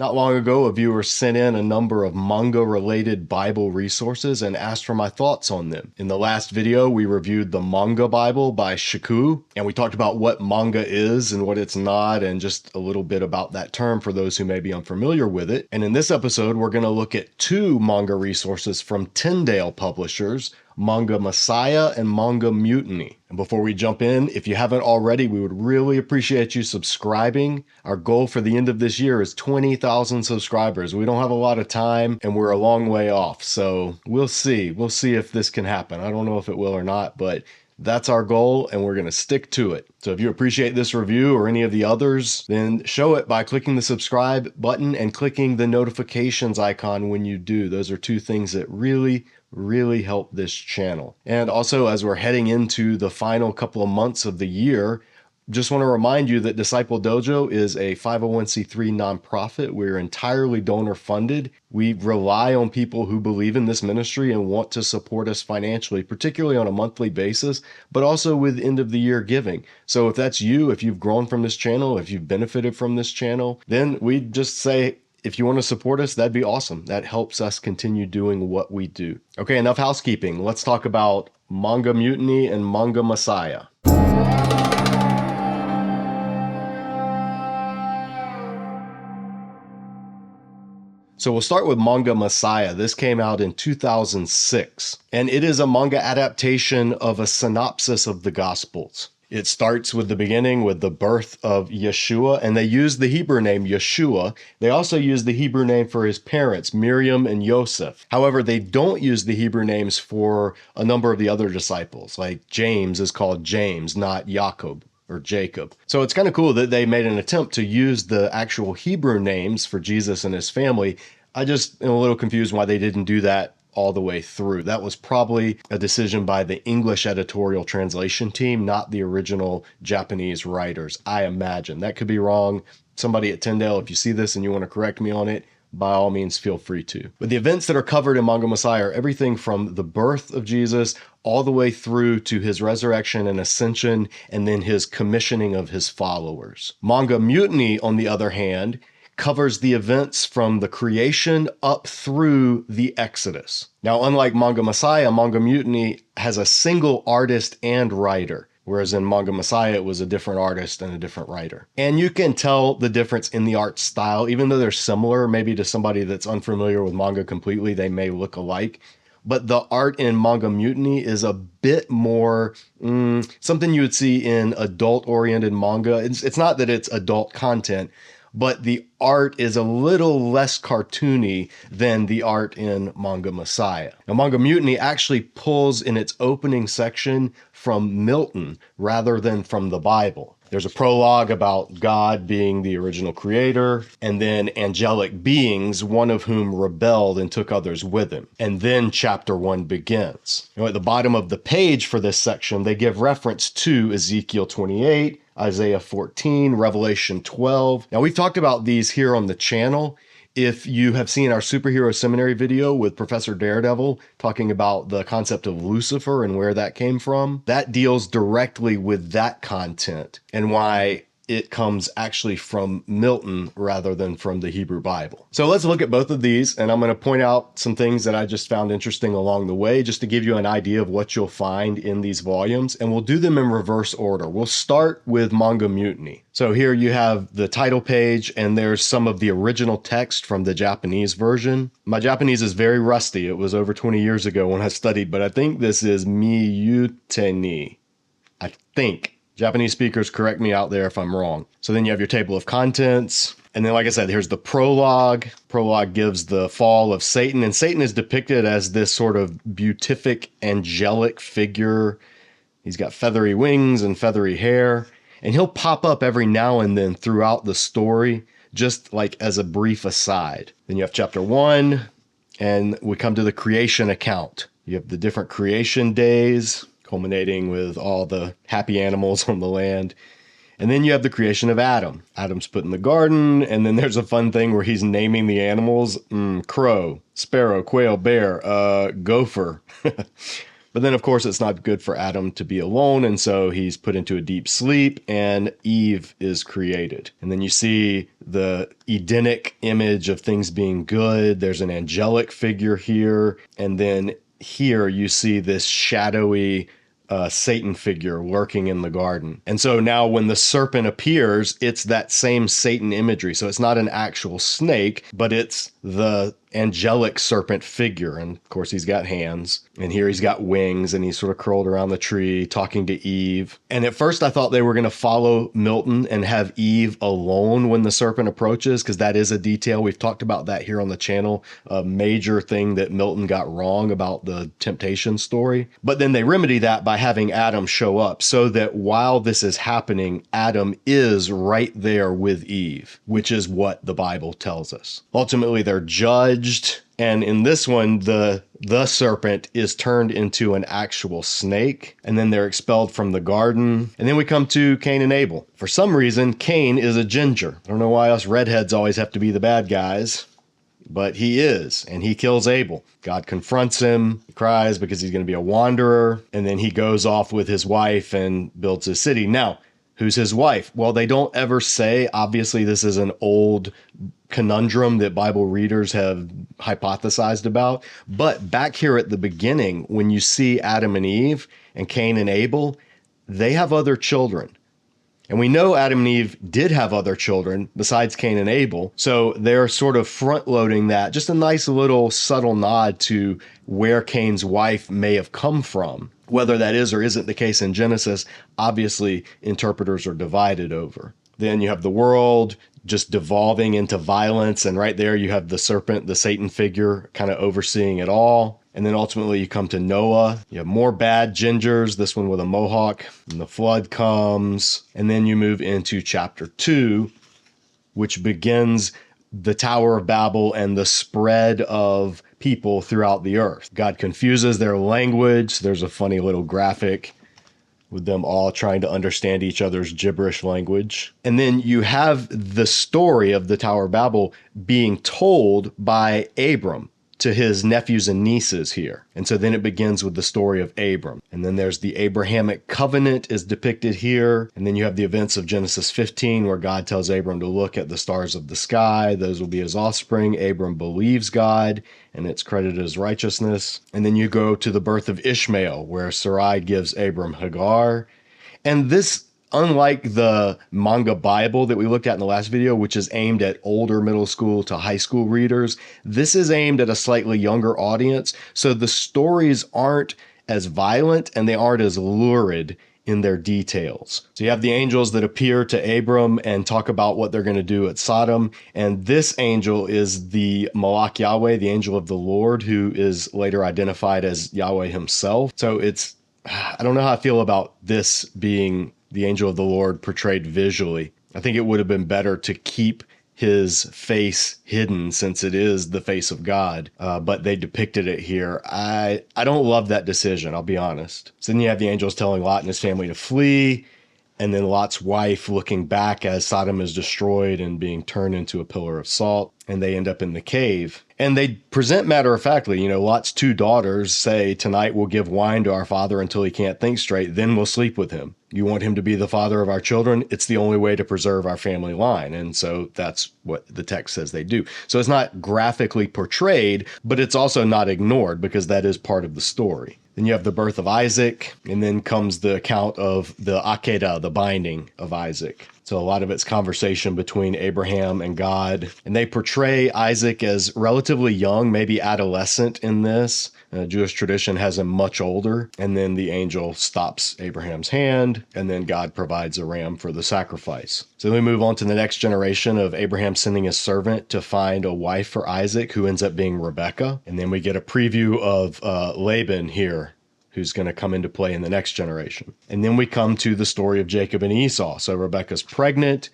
Not long ago, a viewer sent in a number of manga-related Bible resources and asked for my thoughts on them. In the last video, we reviewed the Manga Bible by Shiku, and we talked about what manga is and what it's not, and just a little bit about that term for those who may be unfamiliar with it. And in this episode, we're going to look at two manga resources from Tyndale publishers, Manga Messiah and Manga Mutiny. And before we jump in, if you haven't already, we would really appreciate you subscribing. Our goal for the end of this year is 20,000 subscribers. We don't have a lot of time and we're a long way off. So we'll see. We'll see if this can happen. I don't know if it will or not, but that's our goal and we're going to stick to it. So if you appreciate this review or any of the others, then show it by clicking the subscribe button and clicking the notifications icon when you do. Those are two things that really help this channel. And also, as we're heading into the final couple of months of the year, just want to remind you that DiscipleDojo is a 501c3 nonprofit. We're entirely donor funded. We rely on people who believe in this ministry and want to support us financially, particularly on a monthly basis, but also with end of the year giving. So if that's you, if you've grown from this channel, if you've benefited from this channel, then we just say, if you want to support us, that'd be awesome. That helps us continue doing what we do. Okay, enough housekeeping. Let's talk about Manga Mutiny and Manga Messiah. So we'll start with Manga Messiah. This came out in 2006, and it is a manga adaptation of a synopsis of the Gospels. It starts with the beginning with the birth of Yeshua, and they use the Hebrew name Yeshua. They also use the Hebrew name for his parents, Miriam and Yosef. However, they don't use the Hebrew names for a number of the other disciples, like James is called James, not Jacob or Jacob. So it's kind of cool that they made an attempt to use the actual Hebrew names for Jesus and his family. I just am a little confused why they didn't do that all the way through. That was probably a decision by the English editorial translation team, not the original Japanese writers, I imagine. That could be wrong. Somebody at Tyndale, if you see this and you want to correct me on it, by all means, feel free to. But the events that are covered in Manga Messiah are everything from the birth of Jesus all the way through to his resurrection and ascension, and then his commissioning of his followers. Manga Mutiny, on the other hand, covers the events from the creation up through the Exodus. Now, unlike Manga Messiah, Manga Mutiny has a single artist and writer, whereas in Manga Messiah, it was a different artist and a different writer. And you can tell the difference in the art style, even though they're similar, maybe to somebody that's unfamiliar with manga completely, they may look alike. But the art in Manga Mutiny is a bit more something you would see in adult-oriented manga. It's not that it's adult content, but the art is a little less cartoony than the art in Manga Messiah. Now, Manga Mutiny actually pulls in its opening section from Milton rather than from the Bible. There's a prologue about God being the original creator, and then angelic beings, one of whom rebelled and took others with him. And then chapter 1 begins. At the bottom of the page for this section, they give reference to Ezekiel 28, Isaiah 14, Revelation 12. Now, we've talked about these here on the channel. If you have seen our superhero seminary video with Professor Daredevil talking about the concept of Lucifer and where that came from, that deals directly with that content and why it comes actually from Milton rather than from the Hebrew Bible. So let's look at both of these, and I'm going to point out some things that I just found interesting along the way, just to give you an idea of what you'll find in these volumes, and we'll do them in reverse order. We'll start with Manga Mutiny. So here you have the title page, and there's some of the original text from the Japanese version. My Japanese is very rusty. It was over 20 years ago when I studied, but I think this is Miyuteni. I think. Japanese speakers, correct me out there if I'm wrong. So then you have your table of contents. And then, like I said, here's the prologue. Prologue gives the fall of Satan. And Satan is depicted as this sort of beatific, angelic figure. He's got feathery wings and feathery hair. And he'll pop up every now and then throughout the story, just like as a brief aside. Then you have chapter 1, and we come to the creation account. You have the different creation days, culminating with all the happy animals on the land. And then you have the creation of Adam. Adam's put in the garden, and then there's a fun thing where he's naming the animals. Crow, sparrow, quail, bear, gopher. But then, of course, it's not good for Adam to be alone. And so he's put into a deep sleep and Eve is created. And then you see the Edenic image of things being good. There's an angelic figure here. And then here you see this shadowy Satan figure lurking in the garden. And so now when the serpent appears, it's that same Satan imagery. So it's not an actual snake, but it's the angelic serpent figure. And of course, he's got hands. And here he's got wings and he's sort of curled around the tree talking to Eve. And at first I thought they were going to follow Milton and have Eve alone when the serpent approaches, because that is a detail. We've talked about that here on the channel, a major thing that Milton got wrong about the temptation story. But then they remedy that by having Adam show up so that while this is happening, Adam is right there with Eve, which is what the Bible tells us. Ultimately, they're judged. And in this one, the serpent is turned into an actual snake, and then they're expelled from the garden. And then we come to Cain and Abel. For some reason, Cain is a ginger. I don't know why us redheads always have to be the bad guys, but he is, and he kills Abel. God confronts him, he cries because he's going to be a wanderer, and then he goes off with his wife and builds a city. Now, who's his wife? Well, they don't ever say. Obviously, this is an old conundrum that Bible readers have hypothesized about. But back here at the beginning, when you see Adam and Eve and Cain and Abel, they have other children. And we know Adam and Eve did have other children besides Cain and Abel. So they're sort of front loading that. Just a nice little subtle nod to where Cain's wife may have come from. Whether that is or isn't the case in Genesis, obviously interpreters are divided over. Then you have the world just devolving into violence. And right there you have the serpent, the Satan figure, kind of overseeing it all. And then ultimately you come to Noah. You have more bad gingers, this one with a mohawk. And the flood comes. And then you move into chapter 2, which begins the Tower of Babel and the spread of people throughout the earth. God confuses their language. There's a funny little graphic with them all trying to understand each other's gibberish language. And then you have the story of the Tower of Babel being told by Abram to his nephews and nieces here. And so then it begins with the story of Abram. And then there's the Abrahamic covenant is depicted here. And then you have the events of Genesis 15, where God tells Abram to look at the stars of the sky. Those will be his offspring. Abram believes God, and it's credited as righteousness. And then you go to the birth of Ishmael, where Sarai gives Abram Hagar. And this, unlike the manga Bible that we looked at in the last video, which is aimed at older middle school to high school readers, this is aimed at a slightly younger audience. So the stories aren't as violent and they aren't as lurid in their details. So you have the angels that appear to Abram and talk about what they're going to do at Sodom. And this angel is the Malach Yahweh, the angel of the Lord, who is later identified as Yahweh himself. So I don't know how I feel about this being the angel of the Lord portrayed visually. I think it would have been better to keep his face hidden, since it is the face of God, but they depicted it here. I don't love that decision, I'll be honest. So then you have the angels telling Lot and his family to flee, and then Lot's wife looking back as Sodom is destroyed and being turned into a pillar of salt, and they end up in the cave. And they present matter-of-factly, Lot's 2 daughters say, tonight we'll give wine to our father until he can't think straight, then we'll sleep with him. You want him to be the father of our children? It's the only way to preserve our family line. And so that's what the text says they do. So it's not graphically portrayed, but it's also not ignored because that is part of the story. Then you have the birth of Isaac, and then comes the account of the Akedah, the binding of Isaac. So a lot of it's conversation between Abraham and God. And they portray Isaac as relatively young, maybe adolescent in this. Jewish tradition has him much older. And then the angel stops Abraham's hand, and then God provides a ram for the sacrifice. So then we move on to the next generation of Abraham sending his servant to find a wife for Isaac, who ends up being Rebekah. And then we get a preview of Laban here, who's going to come into play in the next generation. And then we come to the story of Jacob and Esau. So Rebekah's pregnant,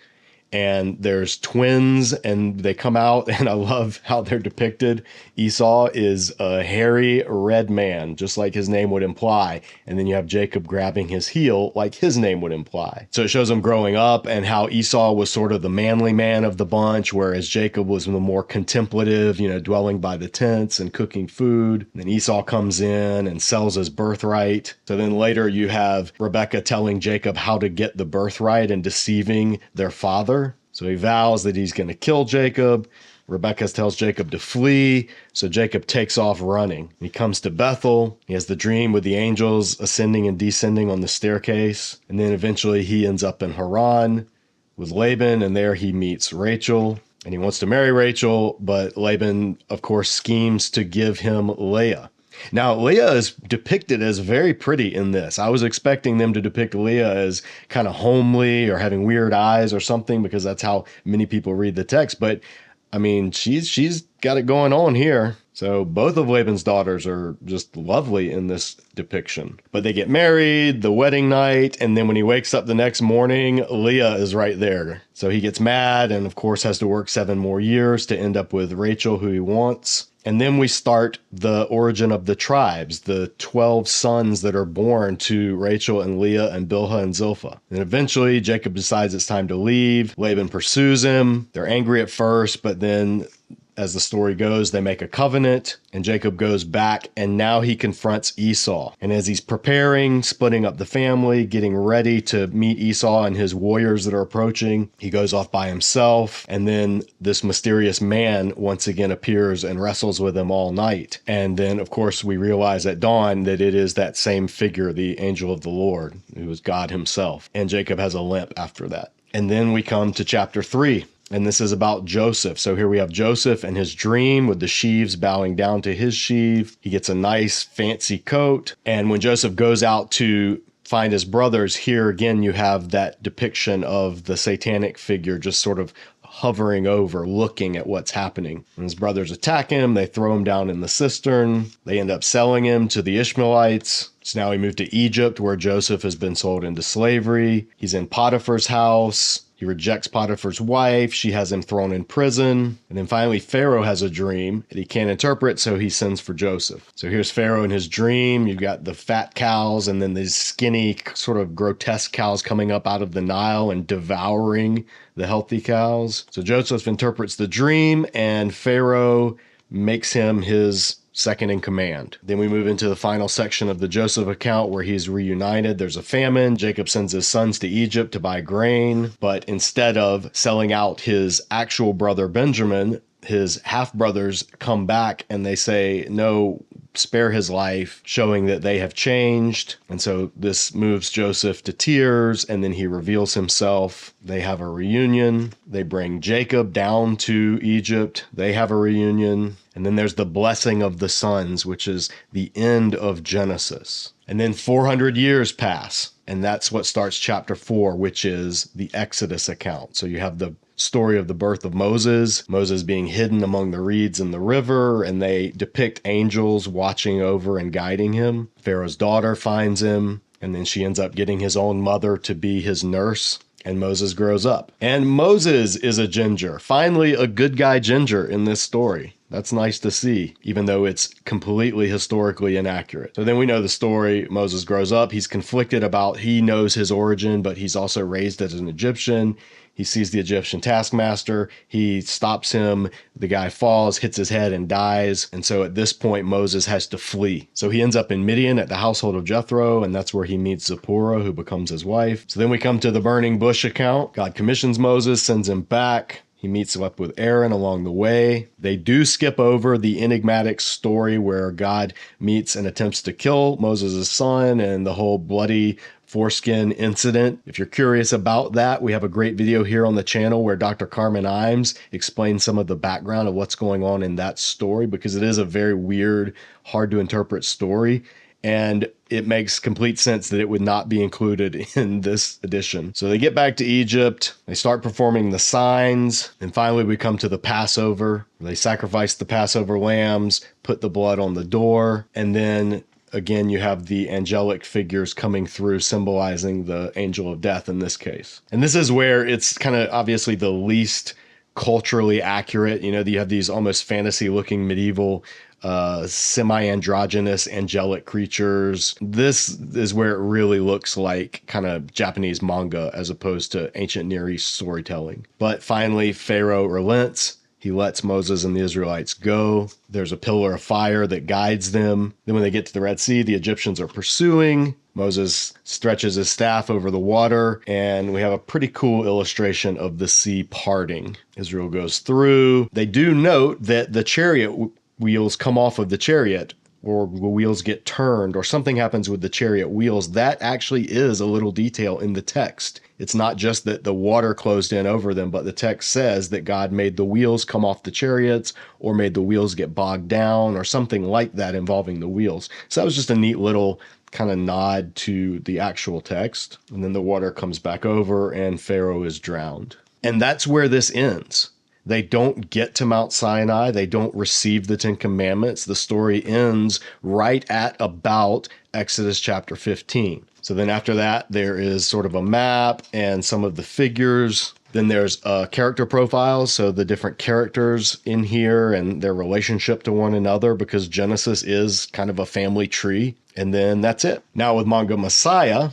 and there's twins and they come out, and I love how they're depicted. Esau is a hairy red man, just like his name would imply. And then you have Jacob grabbing his heel like his name would imply. So it shows him growing up and how Esau was sort of the manly man of the bunch, whereas Jacob was the more contemplative, dwelling by the tents and cooking food. And then Esau comes in and sells his birthright. So then later you have Rebekah telling Jacob how to get the birthright and deceiving their father. So he vows that he's going to kill Jacob. Rebekah tells Jacob to flee. So Jacob takes off running. He comes to Bethel. He has the dream with the angels ascending and descending on the staircase. And then eventually he ends up in Haran with Laban. And there he meets Rachel. And he wants to marry Rachel. But Laban, of course, schemes to give him Leah. Now, Leah is depicted as very pretty in this. I was expecting them to depict Leah as kind of homely or having weird eyes or something, because that's how many people read the text. But I mean, she's got it going on here. So both of Laban's daughters are just lovely in this depiction. But they get married, the wedding night, and then when he wakes up the next morning, Leah is right there. So he gets mad and, of course, has to work 7 more years to end up with Rachel, who he wants. And then we start the origin of the tribes, the 12 sons that are born to Rachel and Leah and Bilhah and Zilpah. And eventually Jacob decides it's time to leave. Laban pursues him. They're angry at first, but then as the story goes, they make a covenant and Jacob goes back, and now he confronts Esau. And as he's preparing, splitting up the family, getting ready to meet Esau and his warriors that are approaching, he goes off by himself. And then this mysterious man once again appears and wrestles with him all night. And then, of course, we realize at dawn that it is that same figure, the angel of the Lord, who is God himself. And Jacob has a limp after that. And then we come to chapter 3. And this is about Joseph. So here we have Joseph and his dream with the sheaves bowing down to his sheave. He gets a nice fancy coat. And when Joseph goes out to find his brothers, here again you have that depiction of the satanic figure just sort of hovering over, looking at what's happening. And his brothers attack him. They throw him down in the cistern. They end up selling him to the Ishmaelites. So now we move to Egypt, where Joseph has been sold into slavery. He's in Potiphar's house. He rejects Potiphar's wife. She has him thrown in prison. And then finally, Pharaoh has a dream that he can't interpret, so he sends for Joseph. So here's Pharaoh in his dream. You've got the fat cows and then these skinny, sort of grotesque cows coming up out of the Nile and devouring the healthy cows. So Joseph interprets the dream, and Pharaoh makes him his second in command. Then we move into the final section of the Joseph account, where he's reunited. There's a famine. Jacob sends his sons to Egypt to buy grain, but instead of selling out his actual brother Benjamin, his half-brothers come back and they say, no, spare his life, showing that they have changed. And so this moves Joseph to tears, and then he reveals himself. They have a reunion. They bring Jacob down to Egypt. They have a reunion. And then there's the blessing of the sons, which is the end of Genesis. And then 400 years pass, and that's what starts chapter 4, which is the Exodus account. So you have the story of the birth of Moses being hidden among the reeds in the river, and they depict angels watching over and guiding him. Pharaoh's daughter finds him, and then she ends up getting his own mother to be his nurse. And Moses grows up. And Moses is a ginger. Finally, a good guy ginger in this story. That's nice to see, even though it's completely historically inaccurate. So then we know the story. Moses grows up. He's conflicted about, he knows his origin, but he's also raised as an Egyptian. He sees the Egyptian taskmaster. He stops him. The guy falls, hits his head, and dies. And so at this point, Moses has to flee. So he ends up in Midian at the household of Jethro, and that's where he meets Zipporah, who becomes his wife. So then we come to the burning bush account. God commissions Moses, sends him back. He meets up with Aaron along the way. They do skip over the enigmatic story where God meets and attempts to kill Moses' son and the whole bloody foreskin incident. If you're curious about that, we have a great video here on the channel where Dr. Carmen Imes explains some of the background of what's going on in that story, because it is a very weird, hard to interpret story. And it makes complete sense that it would not be included in this edition. So they get back to Egypt. They start performing the signs. And finally, we come to the Passover. They sacrifice the Passover lambs, put the blood on the door. And then again, you have the angelic figures coming through, symbolizing the angel of death in this case. And this is where it's kind of obviously the least culturally accurate. You have these almost fantasy looking medieval semi-androgynous angelic creatures. This is where it really looks like kind of Japanese manga as opposed to ancient Near East storytelling. But finally, Pharaoh relents. He lets Moses and the Israelites go. There's a pillar of fire that guides them. Then when they get to the Red Sea, the Egyptians are pursuing. Moses stretches his staff over the water, and we have a pretty cool illustration of the sea parting. Israel goes through. They do note that the chariot wheels come off of the chariot, or the wheels get turned, or something happens with the chariot wheels. That actually is a little detail in the text. It's not just that the water closed in over them, but the text says that God made the wheels come off the chariots, or made the wheels get bogged down, or something like that involving the wheels. So that was just a neat little kind of nod to the actual text. And then the water comes back over and Pharaoh is drowned. And that's where this ends. They don't get to Mount Sinai. They don't receive the 10 Commandments. The story ends right at about Exodus chapter 15. So then after that, there is sort of a map and some of the figures. Then there's character profiles, so the different characters in here and their relationship to one another, because Genesis is kind of a family tree. And then that's it. Now with Manga Messiah,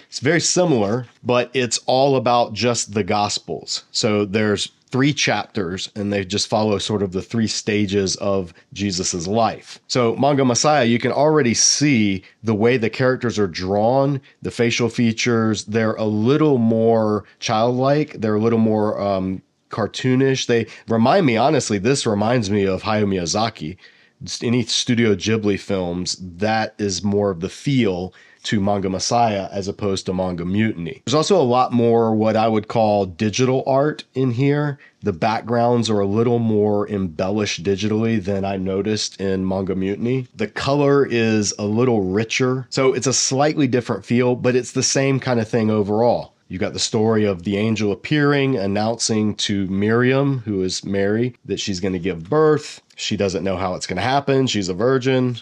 it's very similar, but it's all about just the Gospels. So there's 3 chapters, and they just follow sort of the 3 stages of Jesus's life. So Manga Messiah, you can already see the way the characters are drawn, the facial features. They're a little more childlike. They're a little more cartoonish. They remind me, honestly, this reminds me of Hayao Miyazaki. Any Studio Ghibli films, that is more of the feel to Manga Messiah as opposed to Manga Mutiny. There's also a lot more what I would call digital art in here. The backgrounds are a little more embellished digitally than I noticed in Manga Mutiny. The color is a little richer, so it's a slightly different feel, but it's the same kind of thing overall. You got the story of the angel appearing, announcing to Miriam, who is Mary, that she's going to give birth. She doesn't know how it's going to happen. She's a virgin.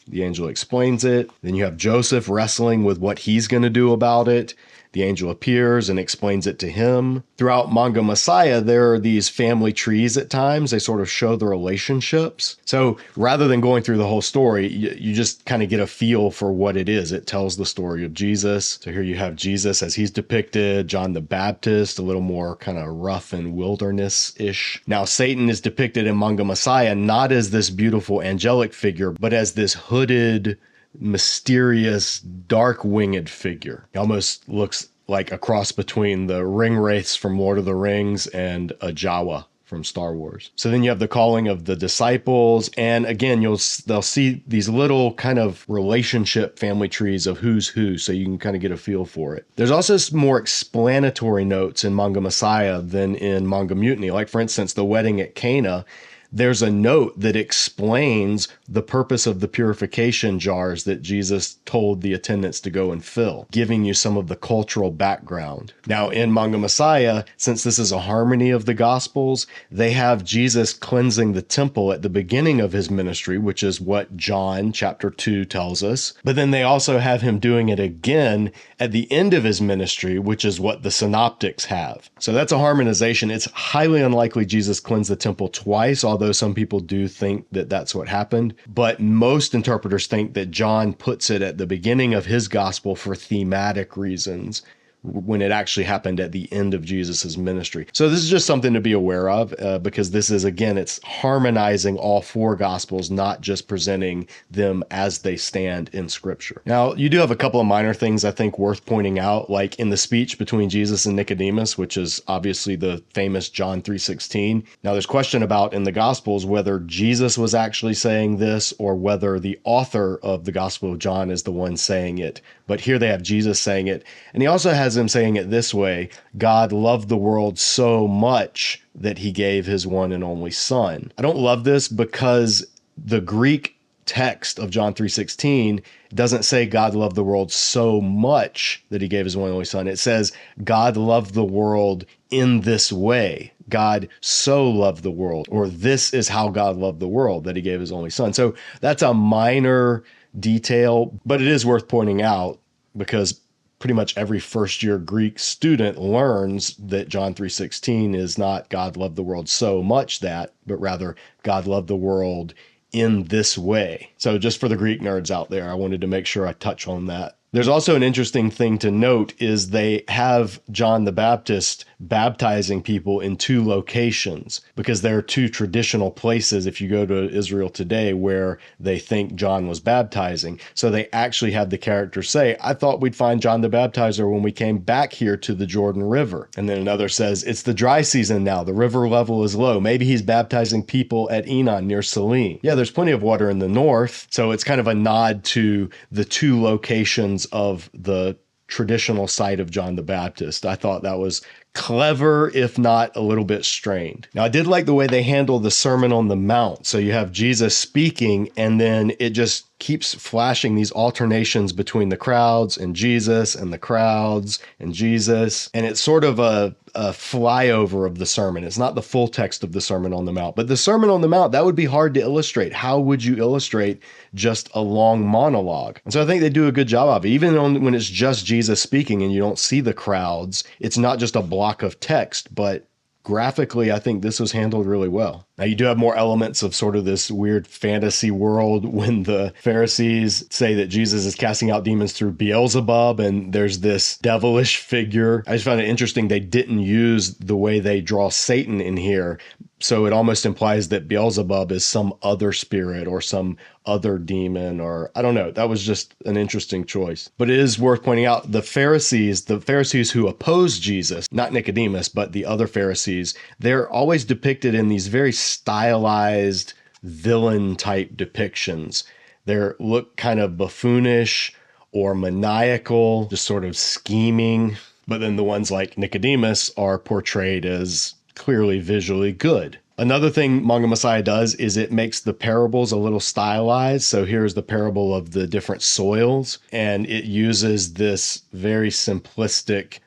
The angel explains it. Then you have Joseph wrestling with what he's going to do about it. The angel appears and explains it to him. Throughout Manga Messiah, there are these family trees at times. They sort of show the relationships. So rather than going through the whole story, you just kind of get a feel for what it is. It tells the story of Jesus. So here you have Jesus as he's depicted, John the Baptist, a little more kind of rough and wilderness-ish. Now, Satan is depicted in Manga Messiah not as this beautiful angelic figure, but as this hooded, mysterious, dark-winged figure. He almost looks like a cross between the ring wraiths from Lord of the Rings and a Jawa from Star Wars. So then you have the calling of the disciples, and again, they'll see these little kind of relationship family trees of who's who, so you can kind of get a feel for it. There's also some more explanatory notes in Manga Messiah than in Manga Mutiny. Like, for instance, the wedding at Cana. There's a note that explains the purpose of the purification jars that Jesus told the attendants to go and fill, giving you some of the cultural background. Now, in Manga Messiah, since this is a harmony of the Gospels, they have Jesus cleansing the temple at the beginning of his ministry, which is what John chapter 2 tells us. But then they also have him doing it again at the end of his ministry, which is what the synoptics have. So that's a harmonization. It's highly unlikely Jesus cleansed the temple twice, although some people do think that that's what happened. But most interpreters think that John puts it at the beginning of his gospel for thematic reasons, when it actually happened at the end of Jesus's ministry. So this is just something to be aware of, because this is, again, it's harmonizing all 4 gospels, not just presenting them as they stand in scripture. Now, you do have a couple of minor things I think worth pointing out, like in the speech between Jesus and Nicodemus, which is obviously the famous John 3:16. Now, there's question about in the gospels whether Jesus was actually saying this or whether the author of the Gospel of John is the one saying it. But here they have Jesus saying it. And he also has him saying it this way: God loved the world so much that he gave his one and only son. I don't love this because the Greek text of John 3:16 doesn't say God loved the world so much that he gave his one and only son. It says God loved the world in this way. God so loved the world, or this is how God loved the world, that he gave his only son. So that's a minor detail, but it is worth pointing out because pretty much every first-year Greek student learns that John 3:16 is not God loved the world so much that, but rather God loved the world in this way. So just for the Greek nerds out there, I wanted to make sure I touch on that. There's also an interesting thing to note is they have John the Baptist baptizing people in two locations because there are two traditional places if you go to Israel today where they think John was baptizing. So they actually have the character say, I thought we'd find John the Baptizer when we came back here to the Jordan River. And then another says, it's the dry season now. The river level is low. Maybe he's baptizing people at Enon near Salim. Yeah, there's plenty of water in the north. So it's kind of a nod to the two locations of the traditional site of John the Baptist. I thought that was clever, if not a little bit strained. Now, I did like the way they handled the Sermon on the Mount. So you have Jesus speaking, and then it just keeps flashing these alternations between the crowds and Jesus and the crowds and Jesus. And it's sort of a flyover of the sermon. It's not the full text of the Sermon on the Mount, but the Sermon on the Mount, that would be hard to illustrate. How would you illustrate just a long monologue? And so I think they do a good job of it. Even when it's just Jesus speaking and you don't see the crowds, it's not just a block of text, but graphically, I think this was handled really well. Now, you do have more elements of sort of this weird fantasy world when the Pharisees say that Jesus is casting out demons through Beelzebub, and there's this devilish figure. I just found it interesting they didn't use the way they draw Satan in here. So it almost implies that Beelzebub is some other spirit or some other demon, or I don't know. That was just an interesting choice. But it is worth pointing out the Pharisees who opposed Jesus, not Nicodemus, but the other Pharisees, they're always depicted in these very stylized villain type depictions. They look kind of buffoonish or maniacal, just sort of scheming. But then the ones like Nicodemus are portrayed as clearly visually good. Another thing Manga Messiah does is it makes the parables a little stylized. So here's the parable of the different soils, and it uses this very simplistic,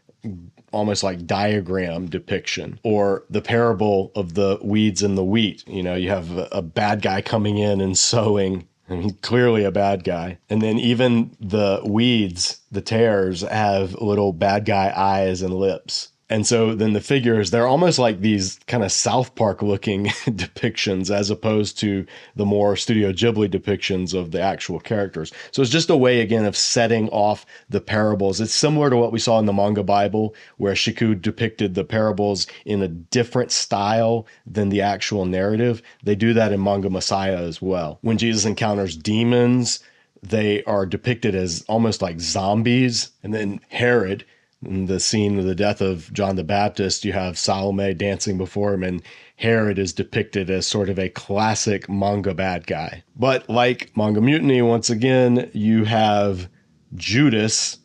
almost like diagram depiction, or the parable of the weeds and the wheat. You know, you have a bad guy coming in and sowing. I mean, clearly a bad guy. And then even the weeds, the tares, have little bad guy eyes and lips. And so then the figures, they're almost like these kind of South Park looking depictions as opposed to the more Studio Ghibli depictions of the actual characters. So it's just a way, again, of setting off the parables. It's similar to what we saw in the manga Bible, where Shiku depicted the parables in a different style than the actual narrative. They do that in Manga Messiah as well. When Jesus encounters demons, they are depicted as almost like zombies. And then Herod, in the scene of the death of John the Baptist, you have Salome dancing before him, and Herod is depicted as sort of a classic manga bad guy. But like Manga Mutiny, once again, you have Judas,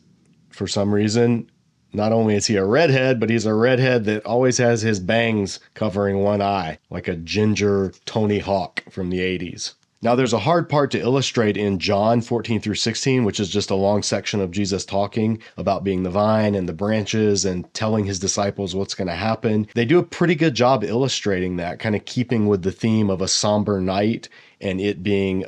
for some reason. Not only is he a redhead, but he's a redhead that always has his bangs covering one eye, like a ginger Tony Hawk from the 80s. Now, there's a hard part to illustrate in John 14 through 16, which is just a long section of Jesus talking about being the vine and the branches and telling his disciples what's going to happen. They do a pretty good job illustrating that, kind of keeping with the theme of a somber night and it being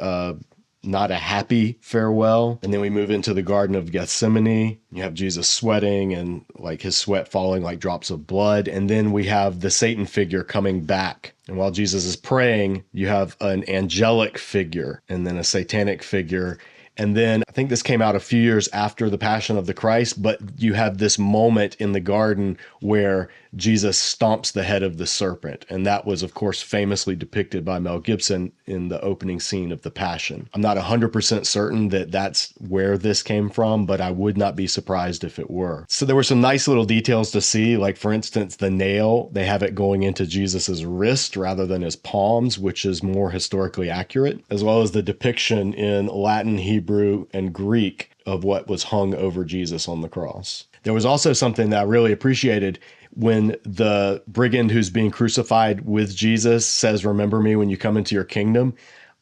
not a happy farewell. And then we move into the Garden of Gethsemane. You have Jesus sweating and like his sweat falling like drops of blood. And then we have the Satan figure coming back. And while Jesus is praying, you have an angelic figure and then a satanic figure. And then I think this came out a few years after the Passion of the Christ, but you have this moment in the garden where Jesus stomps the head of the serpent. And that was, of course, famously depicted by Mel Gibson in the opening scene of The Passion. I'm not 100% certain that that's where this came from, but I would not be surprised if it were. So there were some nice little details to see, like, for instance, the nail, they have it going into Jesus's wrist rather than his palms, which is more historically accurate, as well as the depiction in Latin, Hebrew, and Greek of what was hung over Jesus on the cross. There was also something that I really appreciated when the brigand who's being crucified with Jesus says, "Remember me when you come into your kingdom."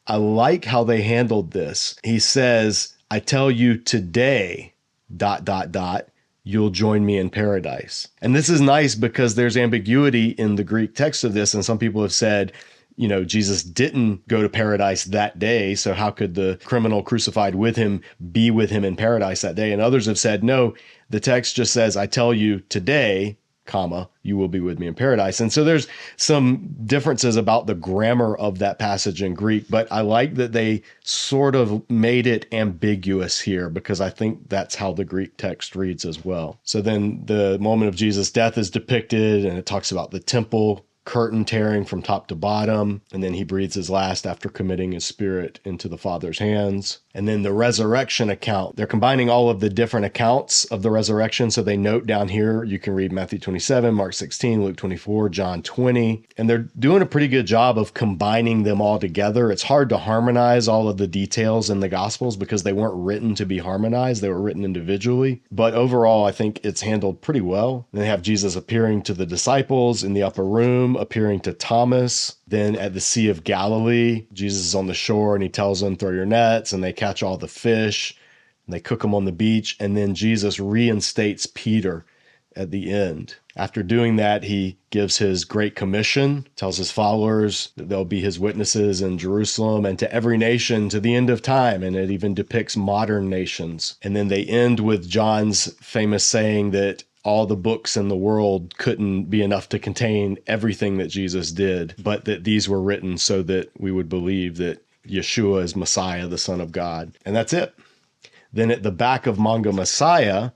I like how they handled this. He says, "I tell you today, ... you'll join me in paradise." And this is nice because there's ambiguity in the Greek text of this. And some people have said, Jesus didn't go to paradise that day. So how could the criminal crucified with him be with him in paradise that day? And others have said, no, the text just says, I tell you today, comma, you will be with me in paradise. And so there's some differences about the grammar of that passage in Greek, but I like that they sort of made it ambiguous here because I think that's how the Greek text reads as well. So then the moment of Jesus' death is depicted, and it talks about the temple curtain tearing from top to bottom, and then he breathes his last after committing his spirit into the Father's hands. And then the resurrection account, they're combining all of the different accounts of the resurrection. So they note down here, you can read Matthew 27, Mark 16, Luke 24, John 20, and they're doing a pretty good job of combining them all together. It's hard to harmonize all of the details in the Gospels because they weren't written to be harmonized. They were written individually. But overall, I think it's handled pretty well. And they have Jesus appearing to the disciples in the upper room, appearing to Thomas. Then at the Sea of Galilee, Jesus is on the shore and he tells them, throw your nets, and they catch all the fish and they cook them on the beach. And then Jesus reinstates Peter at the end. After doing that, he gives his great commission, tells his followers that they'll be his witnesses in Jerusalem and to every nation to the end of time. And it even depicts modern nations. And then they end with John's famous saying that all the books in the world couldn't be enough to contain everything that Jesus did, but that these were written so that we would believe that Yeshua is Messiah, the Son of God. And that's it. Then at the back of Manga Messiah,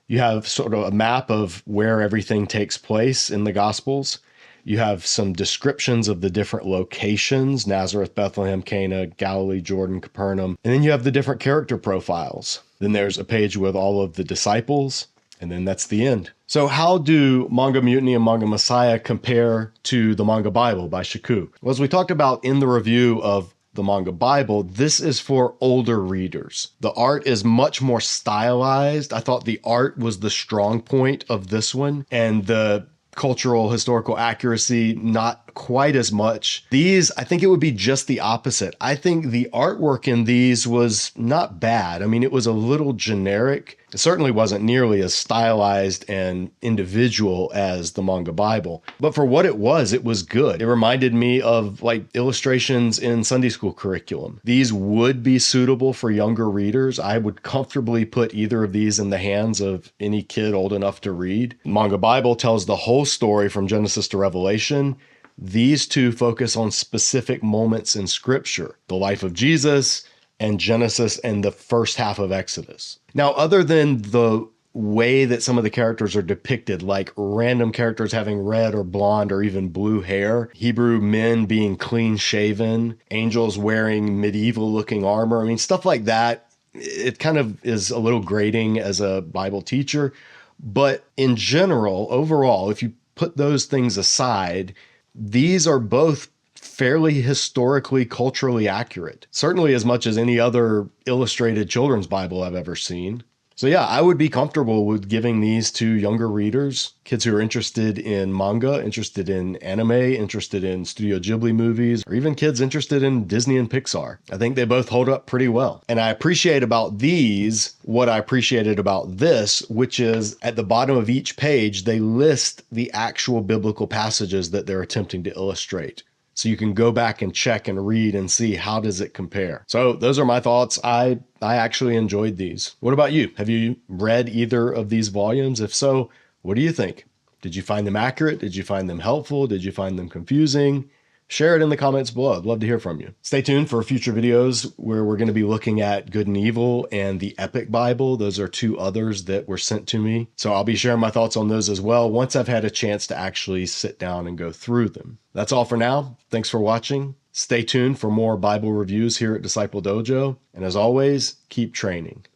you have sort of a map of where everything takes place in the Gospels. You have some descriptions of the different locations, Nazareth, Bethlehem, Cana, Galilee, Jordan, Capernaum. And then you have the different character profiles. Then there's a page with all of the disciples. And then that's the end. So how do Manga Mutiny and Manga Messiah compare to the Manga Bible by Shaku? Well, as we talked about in the review of the Manga Bible, this is for older readers. The art is much more stylized. I thought the art was the strong point of this one, and the cultural historical accuracy not quite as much. These, I think it would be just the opposite. I think the artwork in these was not bad. I mean, it was a little generic. It certainly wasn't nearly as stylized and individual as the Manga Bible. But for what it was good. It reminded me of like illustrations in Sunday school curriculum. These would be suitable for younger readers. I would comfortably put either of these in the hands of any kid old enough to read. Manga Bible tells the whole story from Genesis to Revelation. These two focus on specific moments in Scripture, the life of Jesus and Genesis and the first half of Exodus. Now, other than the way that some of the characters are depicted, like random characters having red or blonde or even blue hair, Hebrew men being clean shaven, angels wearing medieval looking armor, I mean, stuff like that, it kind of is a little grating as a Bible teacher. But in general, overall, if you put those things aside, these are both fairly historically, culturally accurate, certainly as much as any other illustrated children's Bible I've ever seen. So yeah, I would be comfortable with giving these to younger readers, kids who are interested in manga, interested in anime, interested in Studio Ghibli movies, or even kids interested in Disney and Pixar. I think they both hold up pretty well. And I appreciate about these what I appreciated about this, which is at the bottom of each page, they list the actual biblical passages that they're attempting to illustrate. So you can go back and check and read and see how does it compare. So those are my thoughts. I actually enjoyed these. What about you? Have you read either of these volumes? If so, what do you think? Did you find them accurate? Did you find them helpful? Did you find them confusing? Share it in the comments below. I'd love to hear from you. Stay tuned for future videos where we're going to be looking at Good and Evil and the Epic Bible. Those are two others that were sent to me. So I'll be sharing my thoughts on those as well once I've had a chance to actually sit down and go through them. That's all for now. Thanks for watching. Stay tuned for more Bible reviews here at Disciple Dojo. And as always, keep training.